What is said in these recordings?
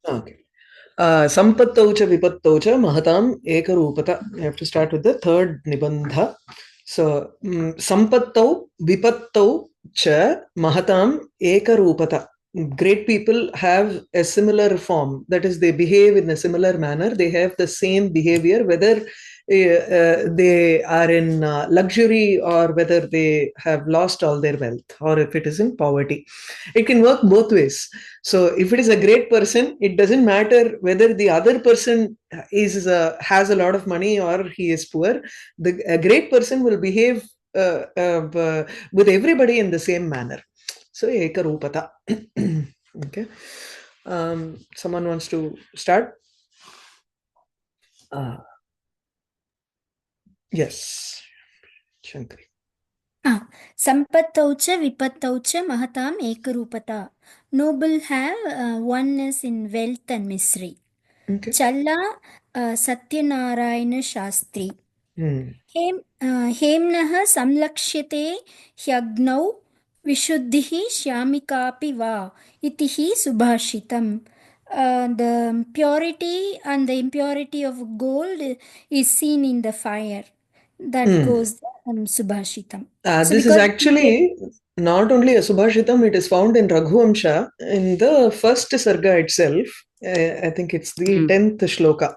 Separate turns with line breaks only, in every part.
Okay. Sampattau cha vipattau cha mahatam ekarupata. You have to start with the third Nibandha. So, sampattau vipattau cha mahatam ekarupata. Great people have a similar form. That is, they behave in a similar manner. They have the same behavior, whether they are in luxury or whether they have lost all their wealth, or if it is in poverty. It can work both ways. So if it is a great person, it doesn't matter whether the other person is has a lot of money or he is poor. A great person will behave with everybody in the same manner. So ekarupata. Okay. Someone wants to start? Yes, Shankari.
Sampattau cha vipattau cha mahatam ekarupata. Noble have oneness in wealth and misery.
Okay.
Challa Satyanarayana Shastri.
Hmm.
हेम्नः संलक्ष्यते ह्यग्नौ विशुद्धिः श्यामिकापि वा इति हि सुभाषितम्. The purity and the impurity of gold is seen in the fire. That goes Subhashitam. So
This is
because
actually not only a Subhashitam, it is found in Raghuvamsha in the first Sarga itself. I think it's the 10th shloka.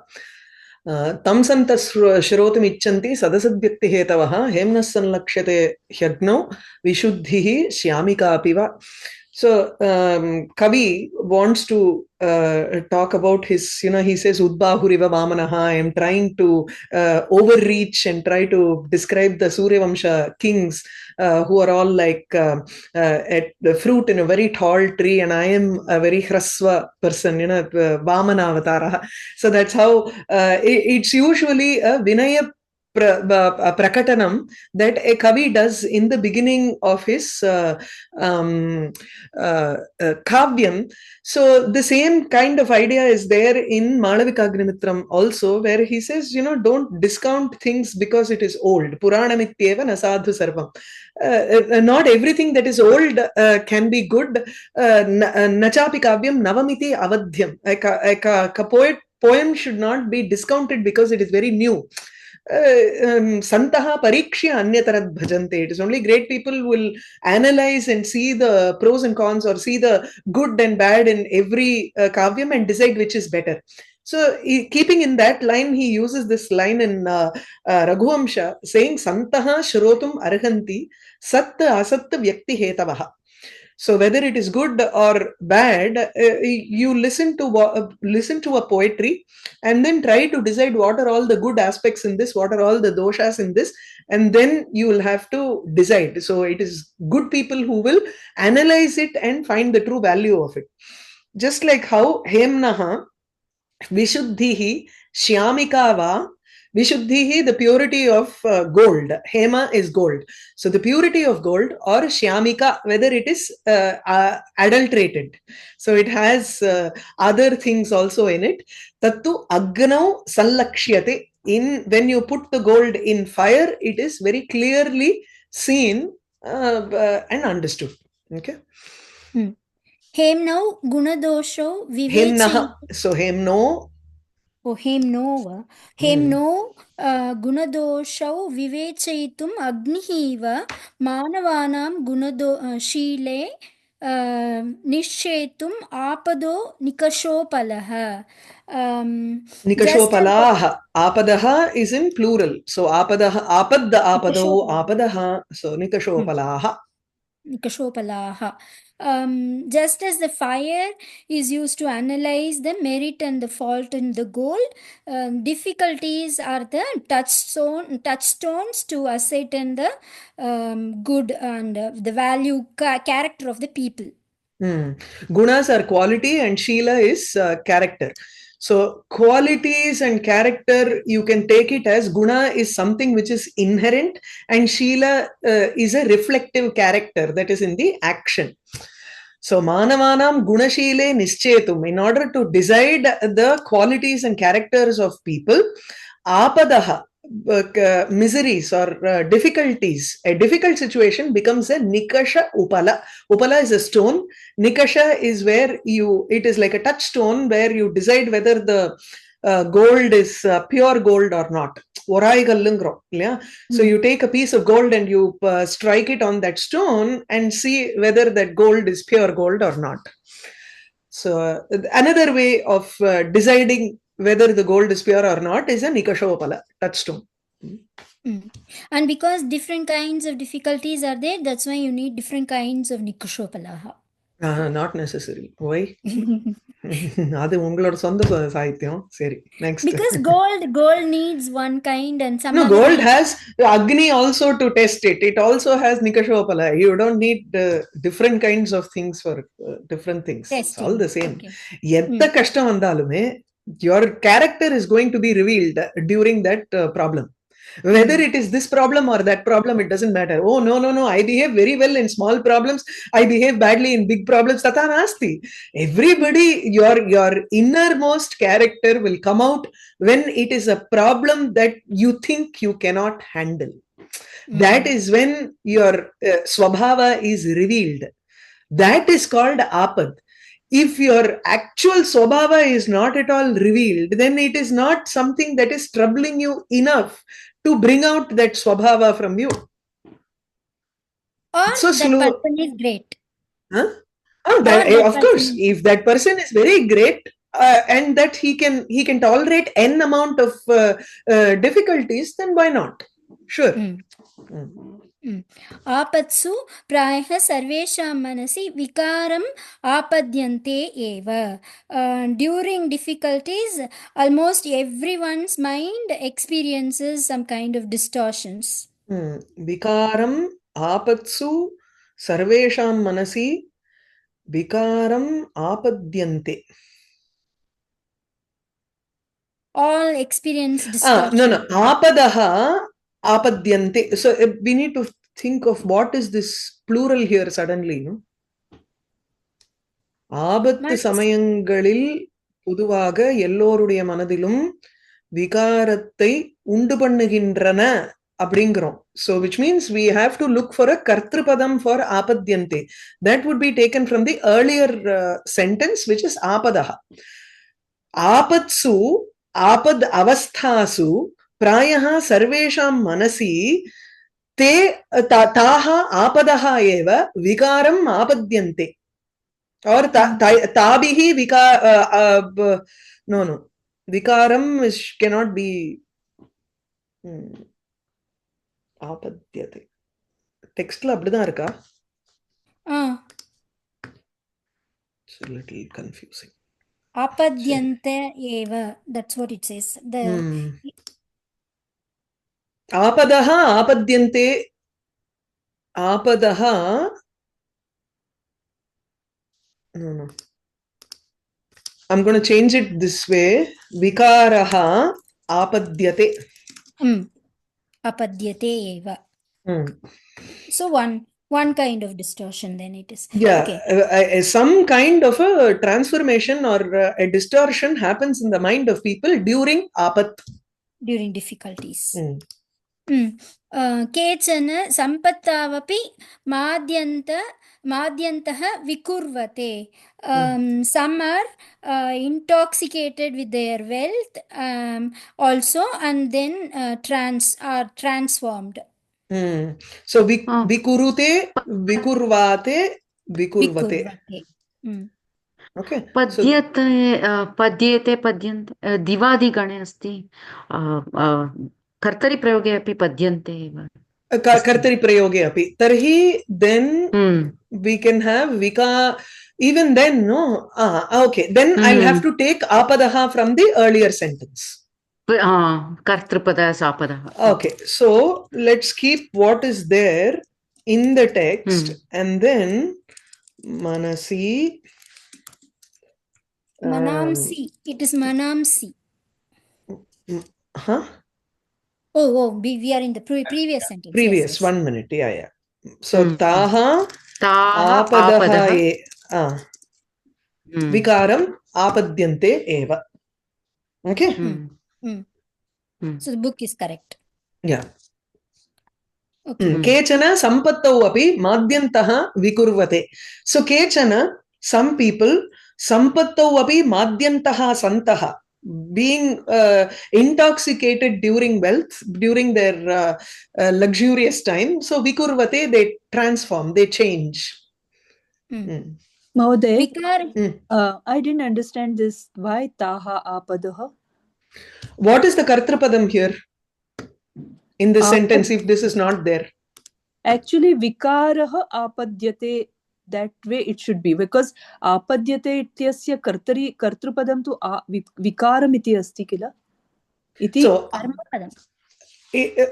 Tam santas shrotum icchanti sadasadvyakti hetavaha hemnas sanlakshate hyagno vishuddhihi shyamika apiva. So Kavi wants to talk about his, he says Udbahuriva Vamanaha. I am trying to overreach and try to describe the Suryavamsha kings who are all like at the fruit in a very tall tree, and I am a very hrasva person, Vamana Avatara. So that's how it's usually a Vinaya prakatanam that a kavi does in the beginning of his kavyam. So the same kind of idea is there in Malavikagnimithram also, where he says, don't discount things because it is old. Puranamityeva nasadhu sarvam. Not everything that is old can be good. Nachapi kavyam navamiti avadhyam. A poem should not be discounted because it is very new. Santaha parikshya anyatarad bhajante. It is only great people who will analyze and see the pros and cons, or see the good and bad in every kavyam and decide which is better. So, keeping in that line, he uses this line in Raghuvamsha saying, Santaha shrotum arhanti sat asat vyakti hetavaha. So whether it is good or bad, you listen to a poetry and then try to decide what are all the good aspects in this, what are all the doshas in this, and then you will have to decide. So it is good people who will analyze it and find the true value of it. Just like how Hemnaha Vishuddhihi Shyamikava. Vishuddhihi, the purity of gold. Hema is gold. So the purity of gold, or Shyamika, whether it is adulterated. So it has other things also in it. Tattu Agnau Sallakshyate. When you put the gold in fire, it is very clearly seen and understood. Okay.
Hemnau Gunadosho
Hemnaha. So Hemno.
हेम्नो गुणदोषौ विवेचयितुम् अग्निः इव मानवानां शीले निश्चेतुम् आपदो निकषोपलः.
Nikashopalaha. Apadaha is in plural. So apadaha, apado, apadaha. So nikashopalaha.
Nikashopalaha. Just as the fire is used to analyze the merit and the fault in the gold, difficulties are the touchstones to ascertain the good and the value character of the people.
Gunas are quality and Sheila is character. So qualities and character, you can take it as Guna is something which is inherent, and Sheila is a reflective character that is in the action. So Manavanam Gunashile Nischetum, in order to decide the qualities and characters of people, Apadaha, miseries or difficulties, a difficult situation becomes a nikasha upala. Upala is a stone. Nikasha is where it is like a touchstone where you decide whether the gold is pure gold or not. Yeah? So you take a piece of gold and you strike it on that stone and see whether that gold is pure gold or not. So another way of deciding whether the gold is pure or not is a nikashopala, touchstone.
And because different kinds of difficulties are there, that's why you need different kinds of nikashopalaha.
Not necessary. Why? அது உங்களோட சொந்த சாகித்யம். சரி, next.
Because gold needs one kind and some
No,
other
gold
kind.
has Agni also to test it. It also has Nikashopala. You don't need different kinds of things for different things.
Testing.
It's all the same.
Okay.
Kashtam vandalume, your character is going to be revealed during that problem. Whether it is this problem or that problem, it doesn't matter. Oh, no. I behave very well in small problems. I behave badly in big problems. Tata nasti. Everybody, your innermost character will come out when it is a problem that you think you cannot handle. That is when your swabhava is revealed. That is called apad. If your actual swabhava is not at all revealed, then it is not something that is troubling you enough to bring out that swabhava from you.
Or so that person is great.
Huh? Of course, if that person is very great and that he can tolerate n amount of difficulties, then why not? Sure.
आपत्सु प्रायः सर्वेषां मनसि विकारम् आपद्यन्ते एव. During difficulties, almost everyone's mind experiences some kind of distortions.
Vikaram आपत्सु सर्वेषां मनसि vikaram apadyante.
All experience distortion.
No. Apadaha apadyante. So we need to think of what is this plural here suddenly. No? ஆபத்து சமயங்களில் பொதுவாக எல்லோருடைய மனதிலும் விகாரத்தை உண்டு பண்ணுகின்றன அப்படிங்கிறோம். So which means we have to look for a kartrupadam for apadyante. That would be taken from the earlier sentence, which is apadaha. Apatsu आपद अवस्थासु प्रायः सर्वेषां मनसि ते ताः आपदः एव विकारम् आपद्यन्ते और ताभिः no vikaram cannot be ஆபத்யதே. டெக்ஸ்ட்ல அப்படிதான் இருக்கா? It's a little confusing.
Apadyante eva, that's what it says.
Apadaha apadyante. Apadaha. No. I'm going to change it this way. Vikaraha apadyate.
Apadyate eva. So one kind of distortion then it is.
Yeah,
okay.
Some kind of a transformation or a distortion happens in the mind of people during apat.
During difficulties. केचन सम्पत्तावपि माद्यन्तः विकुर्वते. Some are intoxicated with their wealth also and then are transformed.
So vikurute, vikurvate, vikurvate. Okay.
पद्यते दिवादिगणे अस्ति कर्तरि प्रयोगे अपि पद्यन्ते एव.
कर्तरि प्रयोगे अपि तर्हि then we can have vika. Even then, no. Okay, then I'll have to take apadaha from the earlier sentence.
Kartrupada sapadaha.
Okay, so let's keep what is there in the text and then manasi.
Manamsi. It is manamsi.
Huh?
Oh, we are in the previous sentence.
Previous, yes. 1 minute. Yeah. So, taha apadaha vikaram apadyante eva. Okay?
So the book is correct.
Yeah.
Okay.
Kechana sampattau api madhyantah vikurvate. So kechana, some people, sampattau api madhyantah santah, being intoxicated during wealth, during their luxurious time. So vikurvate, they transform, they change.
Mahoday,
Vikar.
I didn't understand this. Why taha apadaha?
What is the kartrapadam here in this sentence if this is not there?
Actually, vikaraha apadyate. That way it should be, because apadyate ityasya kartrupadam tu vikaram iti asti kila. Iti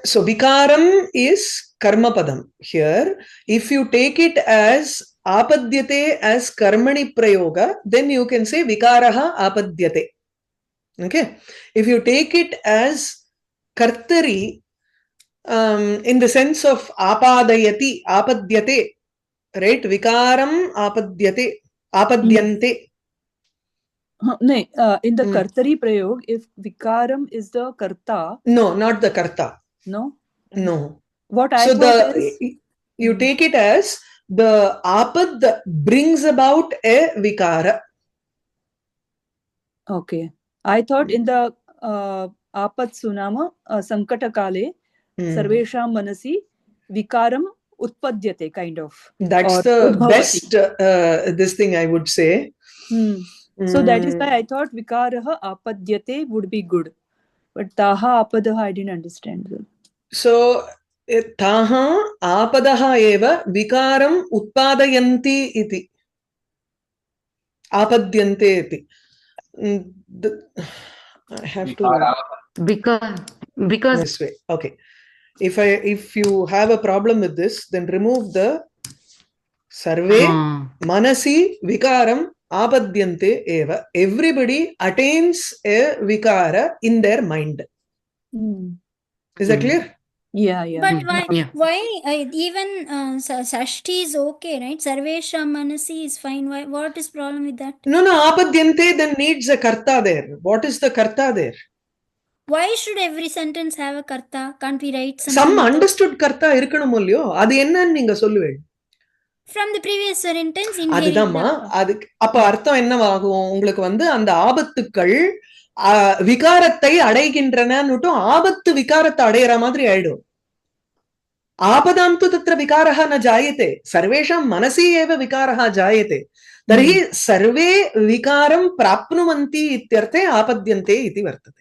So vikaram is karmapadam. Here, if you take it as apadyate as karmani prayoga, then you can say vikaraha apadyate. Okay. If you take it as kartari, in the sense of apadayati, apadyate, right? Vikaram apadyante.
No, in the kartari prayog, if vikaram is the karta.
No, not the karta.
No?
No.
What I thought is...
You take it as the apad brings about a vikara.
Okay. I thought in the apad sunama sankata kale sarvesham manasi vikaram utpadyate, kind of.
That's the best this thing I would say.
So that is why I thought vikaraha apadyate would be good. But taha apadaha I didn't understand.
So taha apadaha eva vikaram utpadayanti iti. Apadyante iti. I have to...
Because
this way. Okay. If you have a problem with this, then remove the sarve manasi vikaram apadyante eva. Everybody attains a vikara in their mind. Is that clear?
Yeah.
But why even Sashti is okay, right? Sarvesha Manasi is fine. Why? What is problem with that?
No, apadyante then needs a karta there. What is the karta there?
Why should every sentence have a karta? Can't we write
some understood karta irkanum illiyo? Adu enna neenga solluvel?
From the previous sentence,
அதுதான்மா. அதுக்கு அப்ப அர்த்தம் என்னவாகும்? உங்களுக்கு வந்து அந்த ஆபத்துக்கள் விகாரத்தை அடைகின்றனன்னு ஆபத்து விகாரத்தை அடையிற மாதிரி ஆயிடும். ஆபதாம் து தத்ர விகாரः न जायते, सर्वेषां मनसि एव विकारः जायते. तर्हि सर्वे विकारं प्राप्नुवन्ति इत्यर्थे आपद्यन्ते इति वर्तते.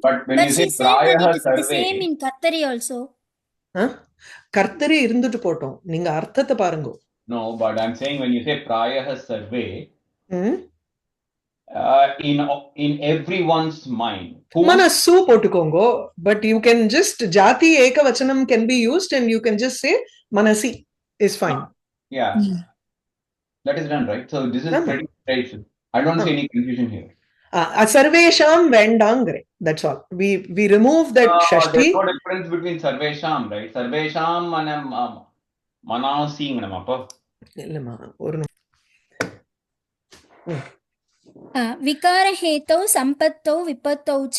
But when you say prayah sarve,
the same in Kartari also.
கர்த்தரி இருந்துட்டு போட்டோம், நீங்க அர்த்தத்தை பாருங்க.
No, but I'm saying when you say prayah sarve, in everyone's mind.
Manasu potukongo, but you can just jati ekavachanam can be used and you can just say manasi is fine.
Yeah, that is done, right? So this is pretty straight. I don't see any confusion here.
Sarvesham vendangre. That's all. We remove that shashti.
There's no difference between sarvesham, right? Sarvesham and manasi ngamappa.
Illama oru
विकार हेतौ संपत्तौ विपत्तौ च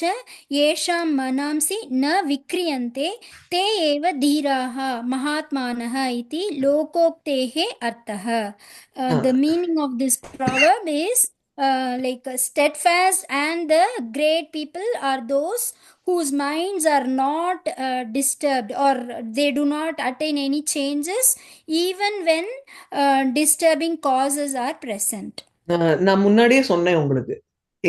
येषां मनांसि न विक्रियन्ते ते एव धीराः महात्मानः इति लोकोक्तेः अर्थः. The meaning of this proverb is like steadfast and the great people are those whose minds are not disturbed or they do not attain any changes even when disturbing causes are present.
நான் முன்னாடியே சொன்னேன் உங்களுக்கு.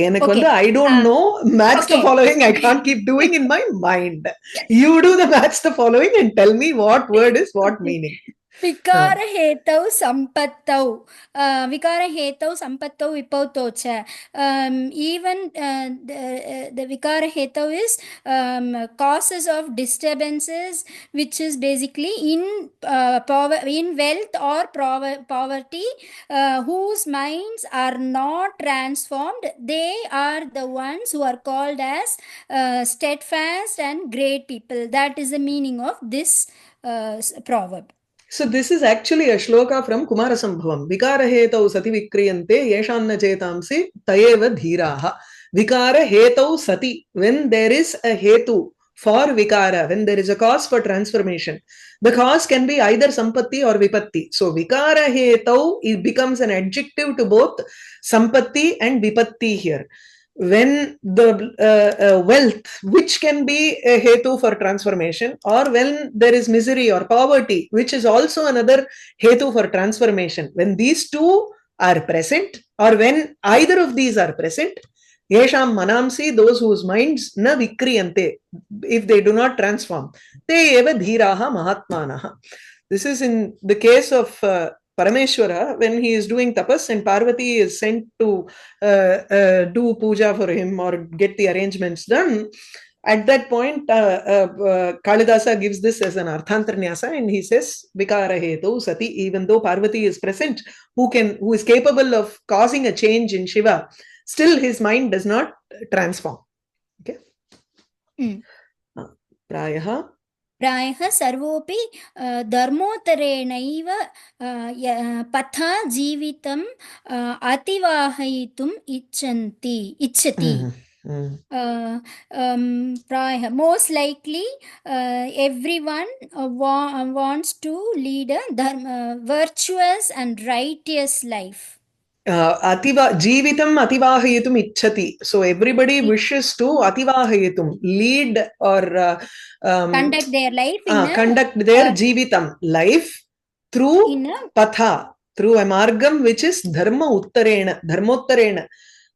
எனக்கு வந்து I don't know match the following, I can't keep doing in my mind. You do the match the following and tell me what word is what meaning.
विकार हेतौ संपत्तौ विकार हेतौ संपत्तौ विपत्तौ च. Even the vikara hetu is causes of disturbances, which is basically in wealth or poverty, whose minds are not transformed. They are the ones who are called as steadfast and great people. That is the meaning of this proverb.
So this is actually a shloka from Kumarasambhavam. Vikara hetau sati vikriyante yeshanna chetamsi tayeva dhiraha. Vikara hetau sati. When there is a hetu for vikara, when there is a cause for transformation, the cause can be either sampatti or vipatti. So vikara hetau, it becomes an adjective to both sampatti and vipatti here. When the wealth, which can be a hetu for transformation, or when there is misery or poverty, which is also another hetu for transformation, when these two are present, or when either of these are present, yesham manamsi, those whose minds na vikriyante, if they do not transform, te eva dhiraha mahatmanaha. This is in the case of Parameshwara, when he is doing tapas and Parvati is sent to do puja for him or get the arrangements done. At that point, Kalidasa gives this as an Arthantarnyasa, and he says, Vikara hetu sati, even though Parvati is present, who is capable of causing a change in Shiva, still his mind does not transform. Okay. Prayaha.
प्रायः सर्वोऽपि धर्मोत्तरेणैव पथा जीवितम् अतिवाहयितुम् इच्छति. Prayah, most likely everyone wants to lead a virtuous and righteous life.
Jeevitam ativahayitum ichchati. So everybody wishes to ativahayitum, lead or
conduct their life
conduct their jeevitam, life through patha, through a margam which is dharmottarena,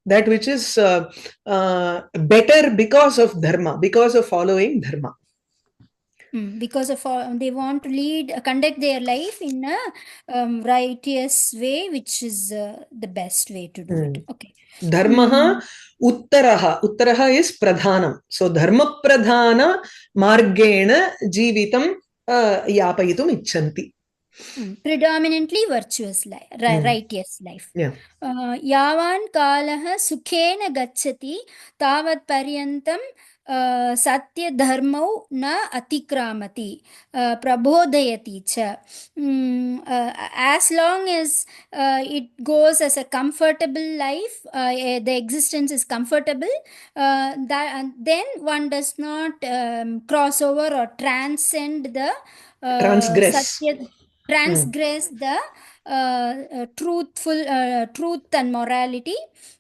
that which is better because of dharma, because of following dharma.
Because of they want to conduct their life in a righteous way, which is the best way to do it. Okay.
Dharmaha uttaraha is pradhanam. So dharma pradhana margena jeevitam yapayitum icchanti.
Predominantly virtuous life, righteous life. Yavan kalaha sukhena gacchati tavat paryantam satya dharmau na atikramati prabodhayati cha. As long as it goes as a comfortable life, the existence is comfortable, then one does not cross over or transcend the transgress the truth and morality.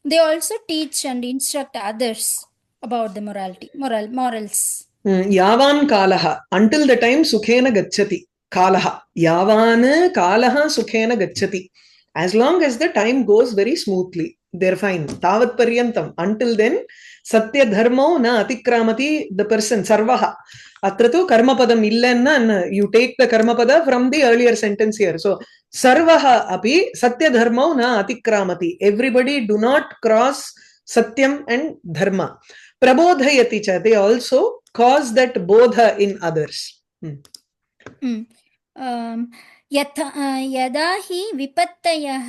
They also teach and instruct others about the morals.
Yavan kalaha, until the time sukhena gacchati. Kalaha, yavan kalaha sukhena gacchati. As long as the time goes very smoothly, they're fine. Tavat paryantam, until then, satya dharmo na atikramati, the person, sarvaha. Atratu karmapadam illanna, you take the karmapada from the earlier sentence here. So, sarvaha api satya dharmo na atikramati. Everybody do not cross satyam and dharma. Prabodhayati cha, they also cause that bodha in others.
यदा हि विपत्तयः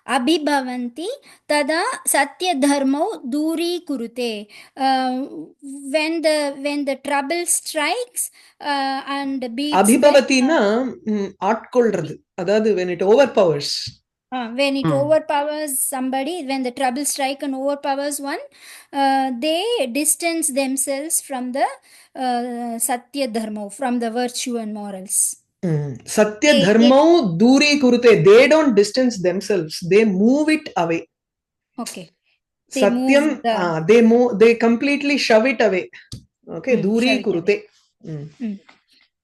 अभिभवन्ति तदा सत्यधर्मौ दूरीकुरुते. When the trouble strikes and beats
abhibhavati na aatkolradhu, adadu when it overpowers.
When it overpowers somebody, when the trouble strike and overpowers one, they distance themselves from the satya dharma, from the virtue and morals.
Satya dharma duri kurute. They don't distance themselves. They move it away.
Okay.
Satyam, they completely shove it away. Okay, duri kurute.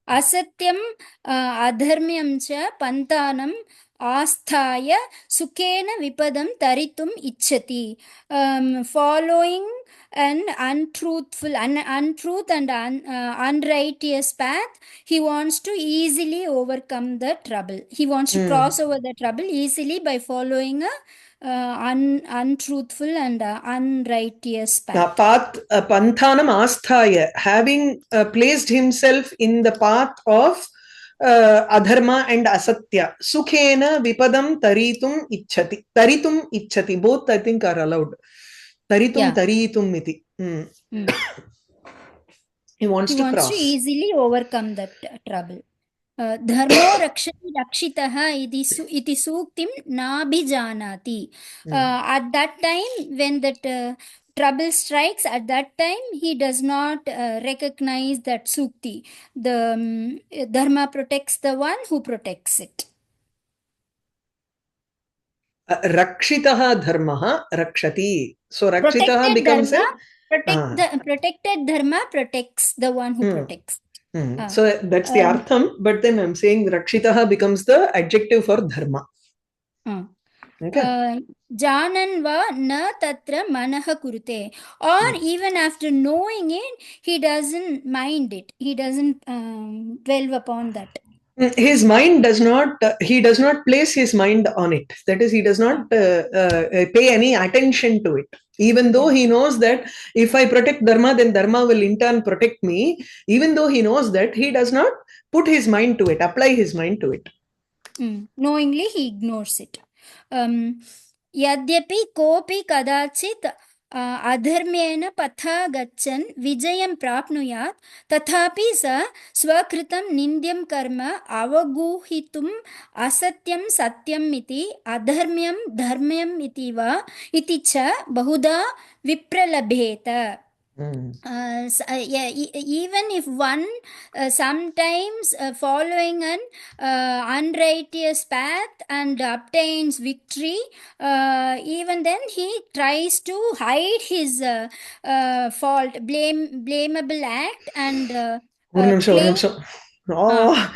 Asatyam adharmyam cha pantanam asthaya sukhena vipadam taritum ichchati. Following an untruth and unrighteous path, he wants to easily overcome the trouble. He wants to cross over the trouble easily by following a untruthful and unrighteous path.
Panthanam asthaya, having placed himself in the path of adharma and asatya. Sukhena vipadam taritum ichchati. Both I think are allowed. Taritum iti. He wants to cross.
To easily overcome that trouble. Dharmo rakshati rakshitaha iti suktim nabhijanati. At that time, when that trouble strikes, at that time he does not recognize that sukti. The dharma protects the one who protects it.
Rakshitaha dharmaha rakshati. So Rakshitaha
Protected
becomes
dharma
a
protected dharma protects the one who protects.
So that's the artham, but then I'm saying Rakshitaha becomes the adjective for dharma. Okay.
Janan va na tatra manaha kurute. Or even after knowing it, he doesn't mind it. He doesn't dwell upon that.
His mind does not, he does not place his mind on it. That is, he does not pay any attention to it. Even though he knows that if I protect dharma, then dharma will in turn protect me. Even though he knows that, he does not put his mind to it, apply his mind to it.
Knowingly, he ignores it. Yadyapi kopi kadachit adharmyena patha gachan vijayam prapnuyat tathapi sa swakritam nindyam karma avaguhitum asatyam satyam iti adharmyam dharmyam iti va iti cha bahuda vipralabheta. Even if one sometimes following an unrighteous path and obtains victory, even then he tries to hide his fault, blamable act and claim.
Oh.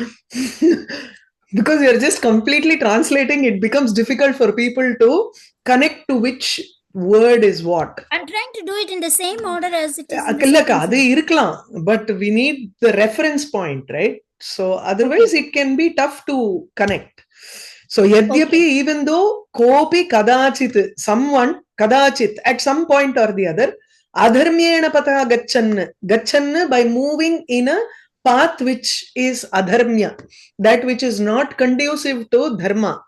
Because you're just completely translating, it becomes difficult for people to connect to which word is what.
I'm trying to do it in the same order as it is in the
sentence. But we need the reference point, right? So otherwise it can be tough to connect. So yadyapi, even though kopi kadachit, someone kadachit at some point or the other, adharmyena patha gachan by moving in a path which is adharmya, that which is not conducive to dharma.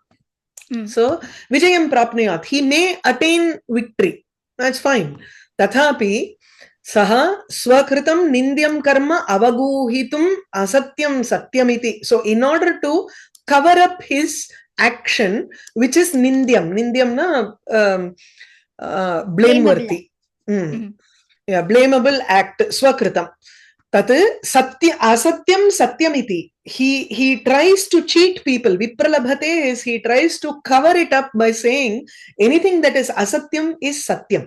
So vijayam prapnuyat, he may attain victory. That's fine. Tathapi saha swakritam nindyam karma avaguhitum asatyam satyamiti. So in order to cover up his action, which is nindyam na blameworthy. Yeah, blamable act, swakritam. Tat asatyam satyamiti. He tries to cheat people. Vipralabhate is he tries to cover it up by saying anything that is asatyam is satyam.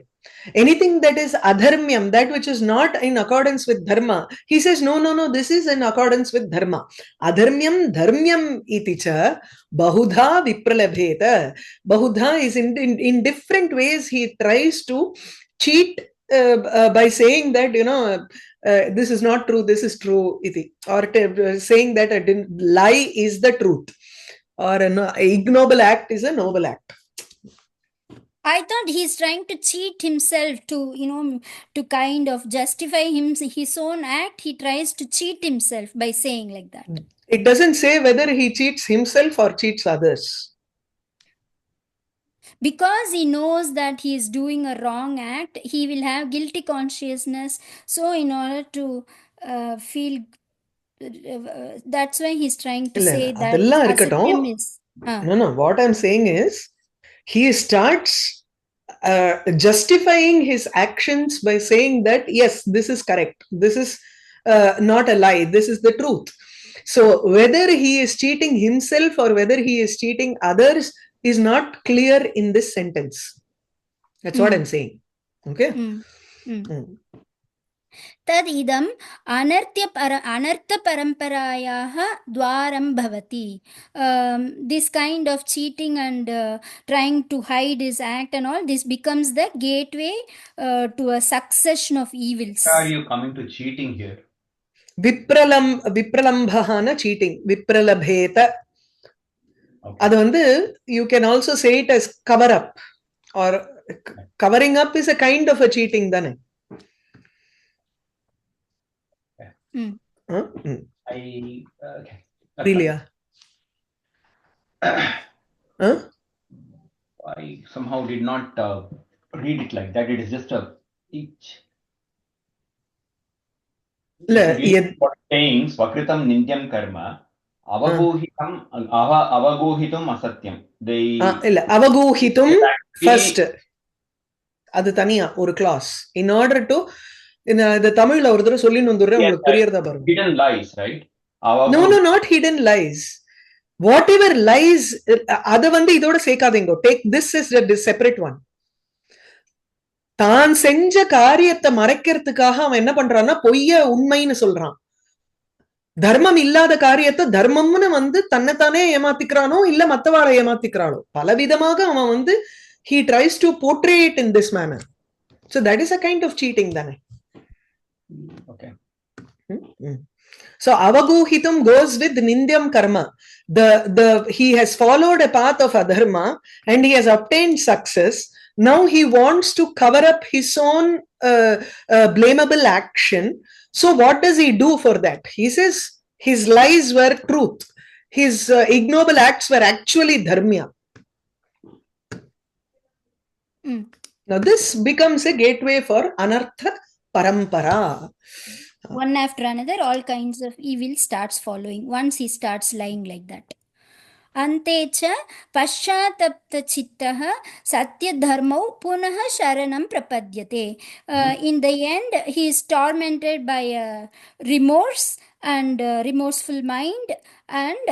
Anything that is adharmyam, that which is not in accordance with dharma, he says, no, this is in accordance with dharma. Adharmyam dharmyam iti cha bahudha vipralabheta. Bahudha is in different ways he tries to cheat by saying that, this is not true, this is true, iti. Or saying that a lie is the truth, or an ignoble act is a noble act.
I thought he's trying to cheat himself to kind of justify his own act. He tries to cheat himself by saying like that.
It doesn't say whether he cheats himself or cheats others.
Because he knows that he is doing a wrong act, he will have guilty consciousness. So in order to feel, that's why he's trying to say that asatyam is.
No, what I'm saying is, he starts justifying his actions by saying that, yes, this is correct. This is not a lie. This is the truth. So whether he is cheating himself or whether he is cheating others is not clear in this sentence. That's what I'm saying. Okay?
Tad idam anartha paramparayaha dwaram bhavati. This kind of cheating and trying to hide his act and all, this becomes the gateway to a succession of evils.
Where are you coming to cheating here?
Vipralambhana cheating. Vipralabheta. Okay. You can also say it as cover up, or covering up is a kind of a cheating. Dane.
Okay.
Really?
I somehow did not read it like that. It is just a each. Saying Swakritam Nindyam Karma Avaguhitam Avaguhitum Asatyam. Avaguhitum first.
அது தனியா ஒரு clause. In order to இந்த தமிழ்ல ஒரு தடவை சொல்லி வந்துடுறேன், உங்களுக்கு புரியறதா பாருங்க.
Hidden lies, right?
No, not hidden lies. Whatever lies, அத வந்து இதோட சேர்க்காதீங்க. Take this as a separate one. தான் செஞ்ச காரியத்தை மறைக்கிறதுக்காக அவன் என்ன பண்றான்னா பொய்ய உண்மைன்னு சொல்றான். தர்மம் இல்லாத காரியத்தை தர்மம்னு வந்து தன்னைத்தானே ஏமாத்திக்கிறானோ இல்ல மத்தவாளை ஏமாத்திக்கிறானோ பலவிதமாக அவன் வந்து he tries to portray it in this manner. So that is a kind of cheating தானே.
Okay.
So avaguhitam goes with nindyam karma. He has followed a path of adharma and he has obtained success. Now he wants to cover up his own blamable action. So what does he do for that? He says his lies were truth. His ignoble acts were actually dharmya. Now this becomes a gateway for anartha parampara.
One after another, all kinds of evil starts following once he starts lying like that. Antecha paschatapta chittaha satya dharmau punaha sharanam prapadyate. In the end, he is tormented by remorse and remorseful mind, and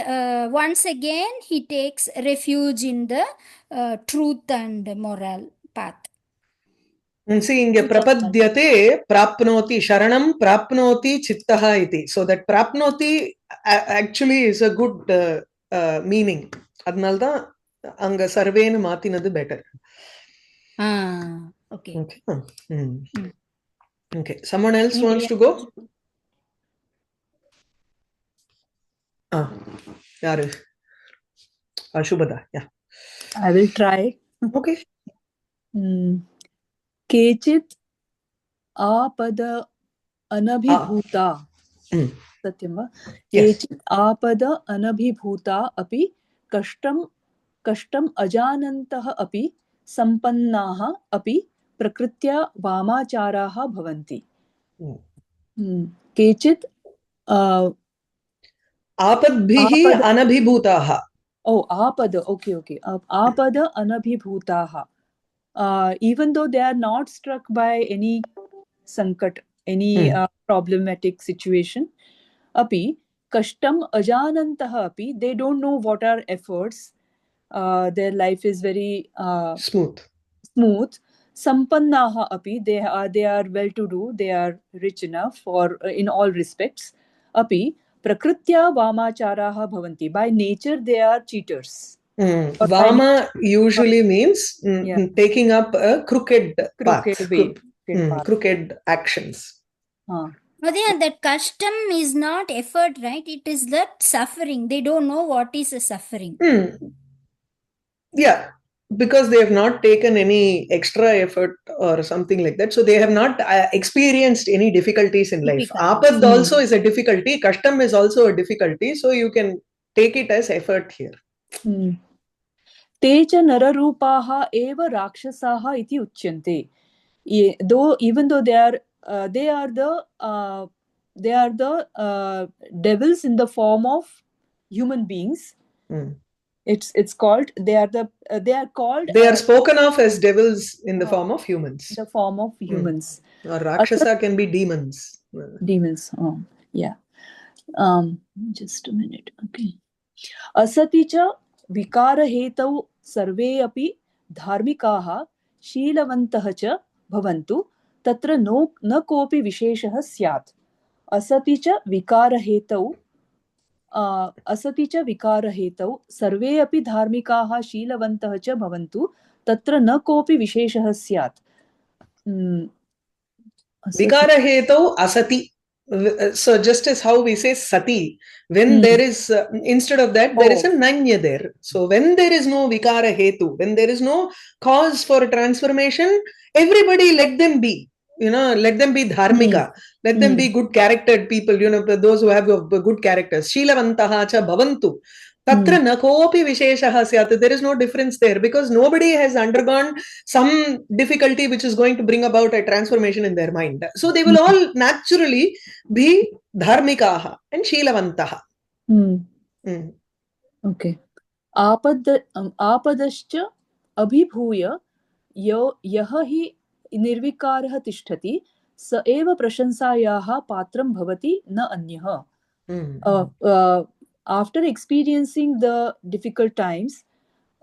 once again he takes refuge in the truth and moral path.
See, inge prapadyate prapnoti sharanam prapnoti chittaha iti. So that prapnoti actually is a good meaning. Adnalda anga sarvenu maatinadu better.
Okay.
Okay. Someone else wants to go? Yaru? Ashubhada, yeah.
I will try.
Okay.
केचित् आपद अनभिभूता सत्यं वा? केचित् आपद अनभिभूता अपि कष्टम् अजानन्तः अपि सम्पन्नाः अपि प्रकृत्या वामाचाराः भवन्ति. केचित्
आपद्भिः अनभिभूताः.
आपद, okay. आपद अनभिभूताः. Even though they are not struck by any sankat, any problematic situation, api kashtam ajanantah api, they don't know what are efforts. Their life is very smooth. Sampannaha api, they are well to do, they are rich enough for in all respects. Api prakritya vamacharaha bhavanti, by nature they are cheaters.
Vama usually means taking up a crooked path, crooked actions.
That custom is not effort, right? It is that suffering. They don't know what is a suffering.
Yeah, because they have not taken any extra effort or something like that. So they have not experienced any difficulties in life. Apad also is a difficulty. Custom is also a difficulty. So you can take it as effort here.
ते च नररूपाः एव राक्षसाः इति उच्यन्ते. Even though they are the devils in the form of human beings. It's called they are
spoken of as devils in the form of humans.
The form of humans.
Or rakshasa can be demons.
Yeah. Just a minute. Okay. Asati cha विकारहेतौ सर्वे अपि धार्मिकाः शीलवन्तः च भवन्तु तत्र न कोऽपि विशेषः स्यात्. असति च विकारहेतौ सर्वे अपि धार्मिकाः शीलवन्तः च भवन्तु तत्र न कोऽपि विशेषः स्यात्.
विकारहेतौ असति. So just as how we say sati, when there is instead of that there is a nanya there. So when there is no vikara hetu, when there is no cause for transformation, everybody let them be, let them be dharmika, let them be good charactered people, those who have good characters. Shilavantaha cha bhavantu tatra na kopi visheshaha syat. There is no difference there because nobody has undergone some difficulty which is going to bring about a transformation in their mind. So they will all naturally be dharmikaha and shilavantaha.
Okay. Apadascha abhibhuya yah hi निर्विकारः तिष्ठति स एव प्रशंसायाः पात्रं भवति न अन्यः. After experiencing the difficult times,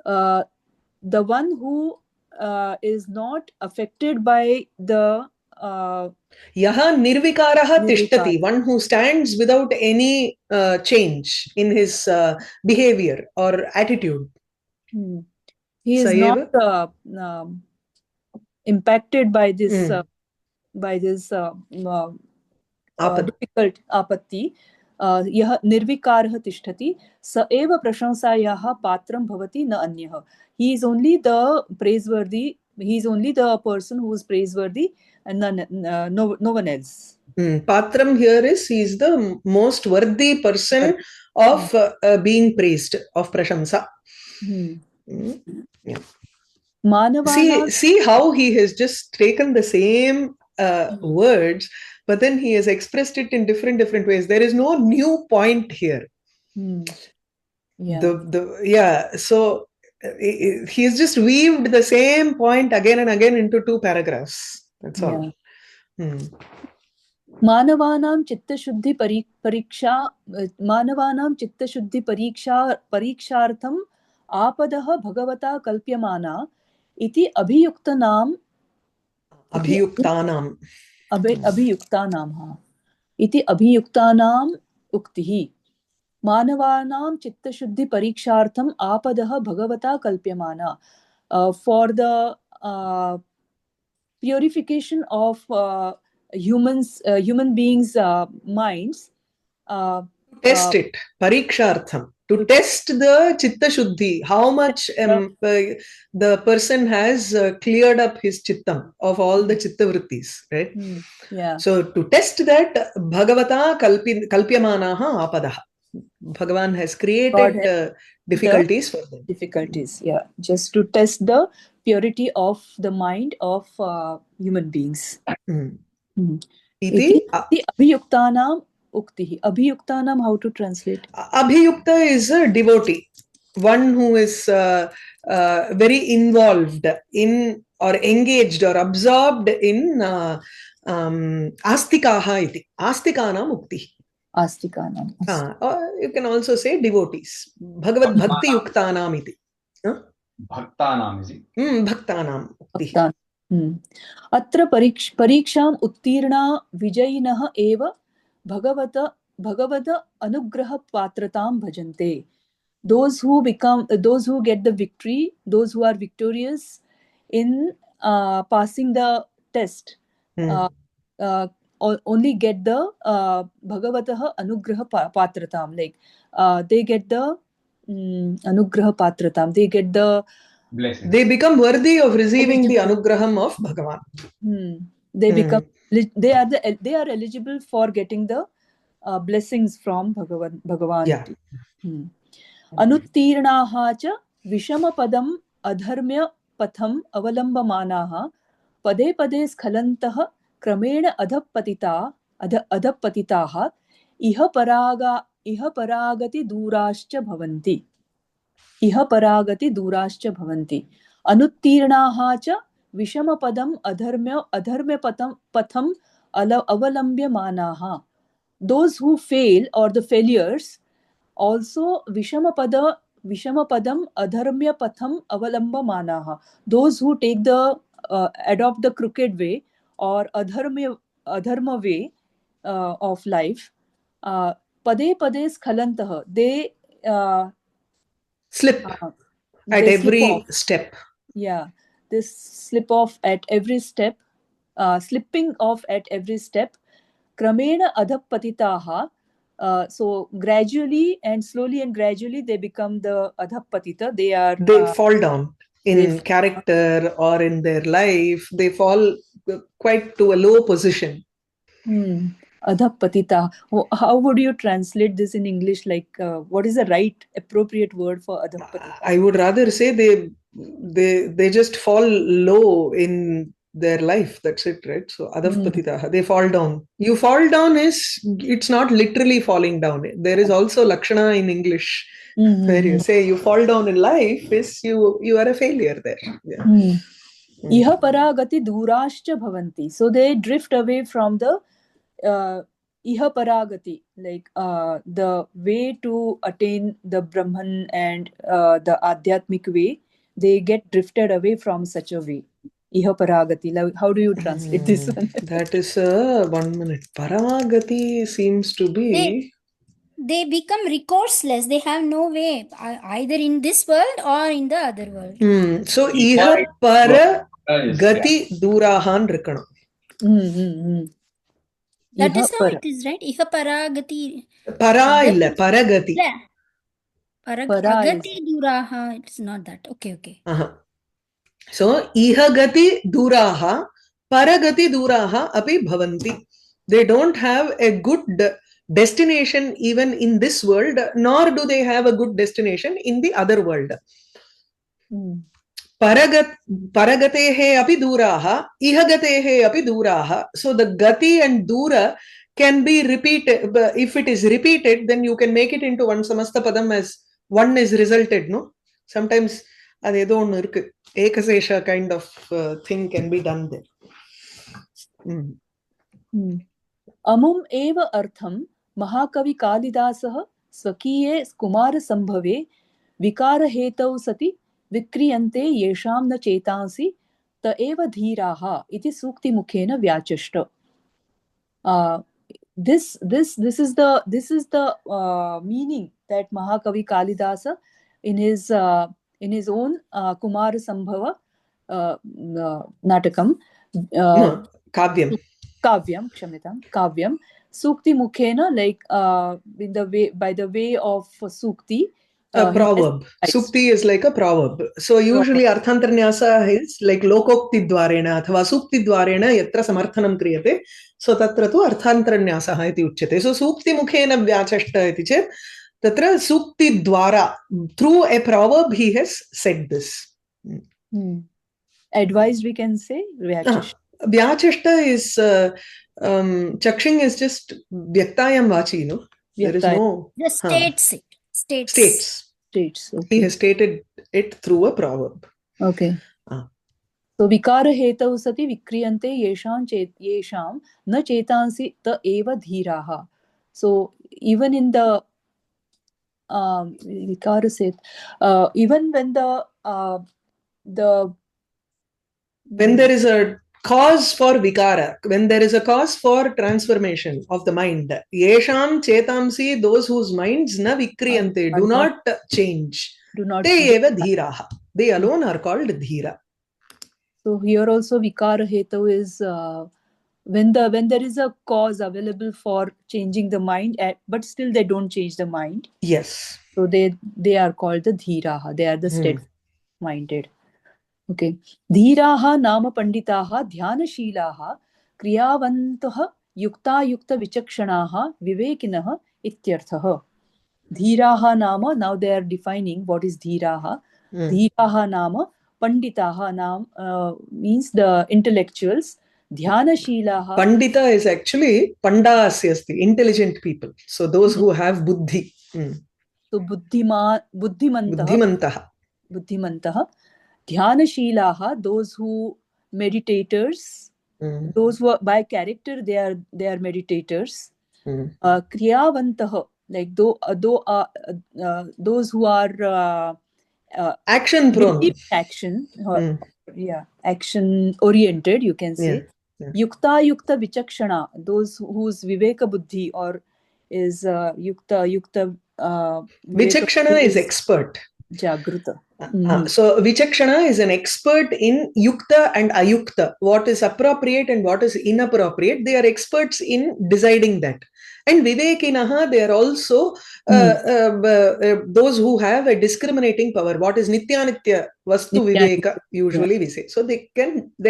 the one who is not affected by the
Yaha nirvikaraha tishtati, one who stands without any change in his behavior or attitude.
He is not impacted by this difficult apatti. यह निर्विकारः तिष्ठति स एव प्रशंसायाः पात्रं भवति न अन्यः. He is only the praiseworthy. He is only the person who is praiseworthy, and no one else.
Patram here is he is the most worthy person of being praised, of prashamsa. See how he has just taken the same words, but then he has expressed it in different ways. There is no new point here. So he has just weaved the same point again and again into two paragraphs. That's all.
मानवानां चित्तशुद्धि परीक्षार्थम् आपदः भगवता कल्प्यमाना इति अभियुक्तानाम् उक्तिः. मानवानां चित्तशुद्धि परीक्षार्थम् आपदः भगवता कल्प्यमाना. For the purification of human beings' minds.
Test it. Parikshartham. To test the chitta shuddhi. How much the person has cleared up his chittam of all the chitta vrittis. Right? So to test that, Bhagavata kalpyamanaha apadaha. Bhagavan has created difficulties for them.
Just to test the purity of the mind of human beings. Iti abhiyuktanam uktihi. Abhiyuktanam, how to translate?
Abhiyukta is a devotee, one who is very involved in or engaged or absorbed in astikaha iti. Astikanam uktihi.
Astikanam.
You can also say devotees. Bhagavad bhakti yuktanam iti.
Bhaktanam is it?
Bhaktanam uktihi.
अत्र परीक्षाम् उत्तीर्णा विजयिनः एव भगवत अनुग्रह पात्रतां भजन्ते. Those who get the victory, those who are victorious in passing the test, only get the Bhagavatah anugraha patratam. Like they get the anugraha patratam. They get the
blessing.
They become worthy of receiving the anugraham of Bhagavan.
They are eligible for getting the blessings from Bhagavan.
Yeah.
Anuttirnaha cha vishama padam adharmya patham avalambamanaha pade pade skhalantah kramena adhappatitaha iha paragati durascha bhavanti. Iha paragati durascha bhavanti. Anuttirnaha cha vishamapadam adharmya patham avalambhyamanaha. Those who fail or the failures also vishamapadam adharmya patham avalambamanaha. Those who take the adopt the crooked way or adharma way of life. Pade pade skhalantah. They
slip at every step.
This slip off at every step, slipping off at every step. Kramena adhappatitaha. So gradually and slowly and gradually they become the adhappatita. They
fall down in character or in their life. They fall quite to a low position.
Adhappatita. How would you translate this in English? Like, what is the right, appropriate word for adhappatita?
I would rather say they just fall low in their life. That's it, right? So adhappatita, they fall down. You fall down it's not literally falling down. There is also lakshana in English where you say you fall down in life is you are a failure there. Yeah.
Iha paragati durascha bhavanti. So they drift away from the iha paragati, like the way to attain the Brahman and the Adhyatmic way. They get drifted away from such a way. Iha paragati. Like, how do you translate this one?
That is 1 minute. Paramagati seems to be.
They become recourseless. They have no way, either in this world or in the other world.
So iha paragati durahan irukkanum.
That is how it is, right? Iha paragati.
Para illa, paragati.
Agati duraha. It's not that. Okay.
So iha gati duraha, paragati duraha api bhavanti. They don't have a good destination even in this world, nor do they have a good destination in the other world. Paragatehe api duraha, ihagatehe api duraha. So the gati and dura can be repeated. If it is repeated, then you can make it into one samasta padam as one is resulted, no? Sometimes ekasesha kind of thing can be done there.
Amum eva artham Mahakavi Kalidasah Swakiye Kumara Sambhave Vikara Hetau Sati Vikriyante Yesham na Chetansi Ta eva dhiraha iti sukti mukhena vyachashta. This is the meaning that Mahakavi Kalidasa in his own Kumara Sambhava natakam
Kavyam
Sukti mukhena, like in the way, by the way of sukti.
A proverb. Sukti is like a proverb. So usually arthantarnyasa is like lokokti dvarena athava sukti dvarena yatra samarthanam kriyate. So tatra tu arthantarnyasa iti uchyate. So sukti mukhena vyachashta iti chet. Tatra sukti dvara. Through a proverb he has said this.
Advised, we can say.
Vyachashta is chakshing is just vyaktayam vachi, no? There is no.
The states.
Okay. He has stated it through a proverb.
Okay. So vikara hetau sati vikriyante yesham na chetansi ta eva dhiraha. So even in the vikara set, even when
when there is a cause for vikara, when there is a cause for transformation of the mind, yesham chetamsi, those whose minds na vikriyante, do not change. Te eva dhiraha. They alone are called dhira.
So here also vikara hetu is when there is a cause available for changing the mind, but still they don't change the mind.
Yes.
So they are called the dhiraha. They are the steadfast-minded. Okay. Dhiraha nama panditaha dhyanashilaha kriyavantaha yukta vichakshanaha vivekinaha ityarthaha. Dhiraha nama, now they are defining what is dhiraha. Dhiraha nama panditaha nam means the intellectuals. Dhyanashilaha.
Pandita is actually pandas, the intelligent people. So those who have buddhi.
So buddhimantaha. Dhyanashilaha, those who meditators, those who are, by character they are meditators. Kriyavantaha, like those who are
action prone.
Action oriented, you can say. Yukta vichakshana, those whose viveka buddhi or is yukta
vichakshana is expert.
Jagruta.
So vichakshana is an expert in yukta and ayukta, what is appropriate and what is inappropriate. They are experts in deciding that. And vivekinaha, they are also those who have a discriminating power. What is nityanitya vastu viveka, usually we say. So they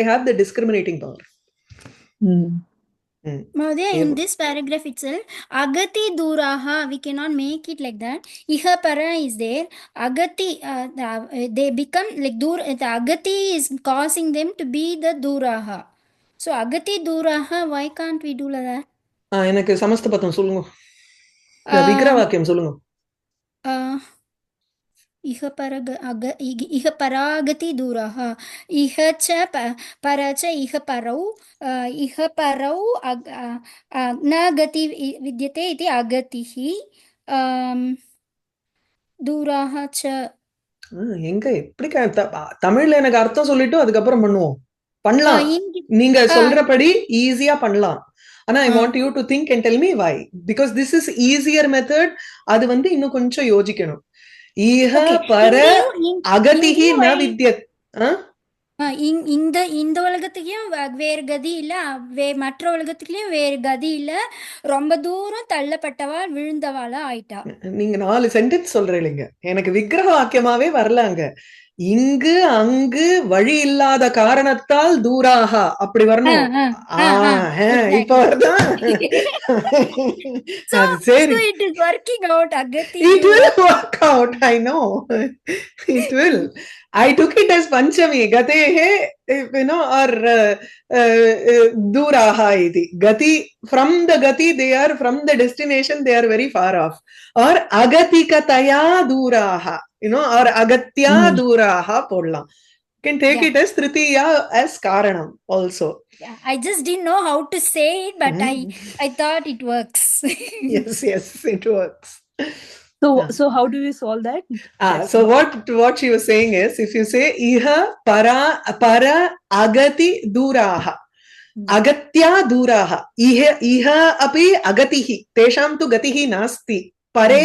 have the discriminating power.
Mahodaya, in this paragraph itself, agati duraha, we cannot make it like that. Iha para is there. Agati, they become like the agati is causing them to be the duraha. So agati duraha, why can't we do like that?
எனக்கு சமஸ்த பதம் சொல்லுங்க. விக்கிரவாக்கியம் சொல்லுங்க.
इह परागति दूरः इह च पर च इह परौ न गति विद्यते इति अगतिः दूराः च
எங்க எப்படி தமிழ்ல எனக்கு அர்த்தம் சொல்லிட்டு அதுக்கப்புறம் பண்ணுவோம். பண்ணலாம், நீங்க சொல்றபடி ஈஸியா பண்ணலாம். ஆனா I want you to think and tell me why, because this is easier method. அது வந்து இன்னும் கொஞ்சம் யோசிக்கணும். ஈஹ பர அகதிஹி ந வித்யத்.
இந்த உலகத்துலயும் வேறு கதி இல்ல, மற்ற உலகத்துலயும் வேறு கதி இல்ல, ரொம்ப தூரம் தள்ளப்பட்டவா விழுந்தவாளா ஆயிட்டா.
நீங்க 4 சென்டென்ஸ் சொல்றீங்க, எனக்கு விக்கிரக வாக்கியமாவே வரலாங்க. இங்கு அங்கு வழி இல்லாத காரணத்தால் தூராக அப்படி வரணும். இப்ப வருதான். சரி,
it is working out.
It will work out, I know. It will. I took it as Panchami, gatehe, or duraha iti. Gati, from the gati, they are from the destination, they are very far off. Or agatikataya duraha, or agatya duraha podlam. Can take it as tritiya, as karanam also.
Yeah, I just didn't know how to say it, but I thought it works.
Yes, it works.
So how do we solve that?
So what she was saying is, if you say iha para agati duraha, agatya duraha, iha api agatihi, tesham tu gatihi nasti, pare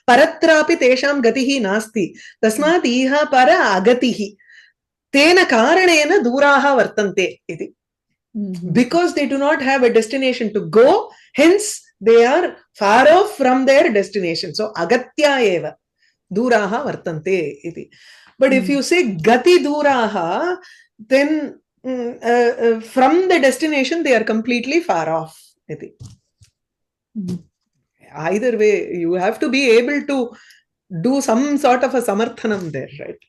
paratrapi tesham gatihi nasti, tasmat iha para agatihi tena karanena duraha vartante iti. Because they do not have a destination to go, hence they are far off from their destination. So agatya eva duraha vartante iti. But if you say gati duraha, then from the destination they are completely far off iti. Either way, you have to be able to do some sort of a samarthanam there, right?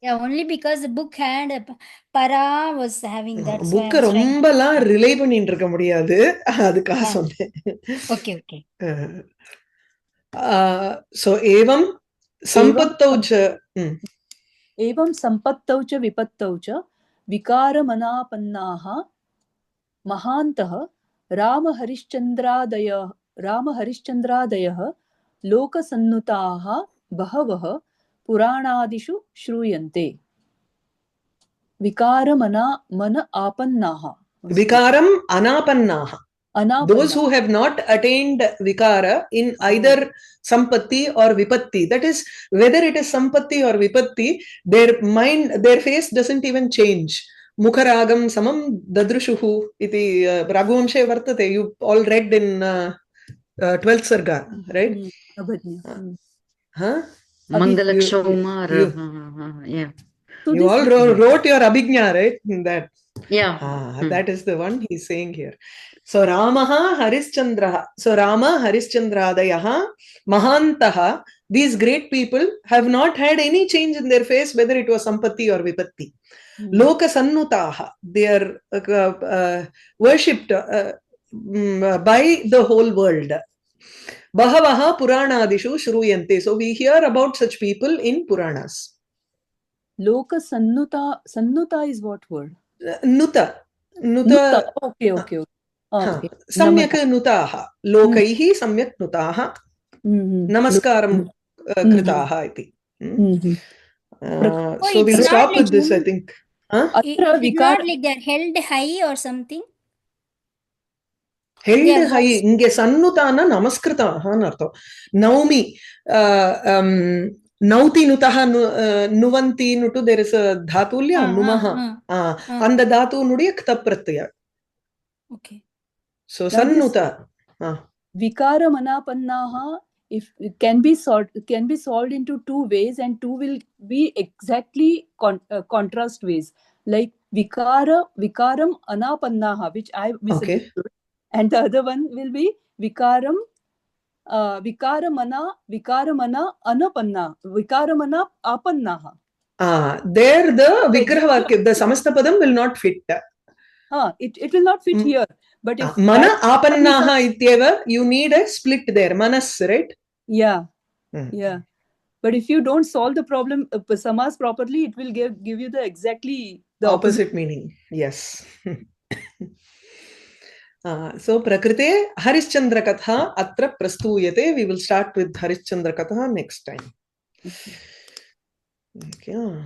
Yeah, only because the book had para was having that.
Book ரொம்பலாம் relay பண்ணிட்டு இருக்க முடியாது, அதுக்காக சொன்னேன்.
Okay.
So evam sampattau cha
vipattau cha vikaramanapannaha mahantah ramharishchandradayah lokasannutaha bahavah पुराणादिषु श्रूयन्ते. Vikaram
anapannaha. Those who have not attained vikara in either sampatti or vipatti, that is, whether it is sampatti or vipatti, their mind, their face doesn't even change. Mukharagam samam dadrushuhu iti Raghuvamshe vartate. You all read in 12th sarga, right?
Mangalakshoma. Yeah.
You all wrote your abhijna, right? In that.
Yeah.
That is the one he's saying here. So Ramaha Harishchandraha. So Rama Harishchandradayah Mahantaha. These great people have not had any change in their face, whether it was sampatti or vipatti. Loka sannutaha. They are worshipped by the whole world. Bahavaha Puranadishu Shruyante. So we hear about such people in Puranas.
Loka sannuta is what word?
Nuta.
Okay.
Samyak nutaha. Lokaihi samyak nutaha. Namaskaram kritaha iti. So we'll stop with this, I think.
It's not like they're held high or something.
Held high. Inge sannutana namaskritahanu artham. Naumi nauti nutaha nuvanti nutu, there is a dhatulya numaha. And the dhatu nudiya kta pratyaya.
Okay.
So sannuta.
Vikaramanapannaha, if it can be solved into 2 ways, and 2 will be exactly contrast ways. Like vikaram anapannaha, which I misunderstood. Okay. And the other one will be vikaramana apannaha.
There the vigraha, the samastapadam will not fit.
It will not fit here. But if
mana apannaha ityeva, you need a split there. Manas, right?
Yeah,
Hmm.
yeah. But if you don't solve the problem, samas properly, it will give you the exactly the
opposite meaning. Yes. So Prakrite Harishchandra Katha Atra Prastuyate. We will start with Harishchandra Katha next time.
Okay.
Okay.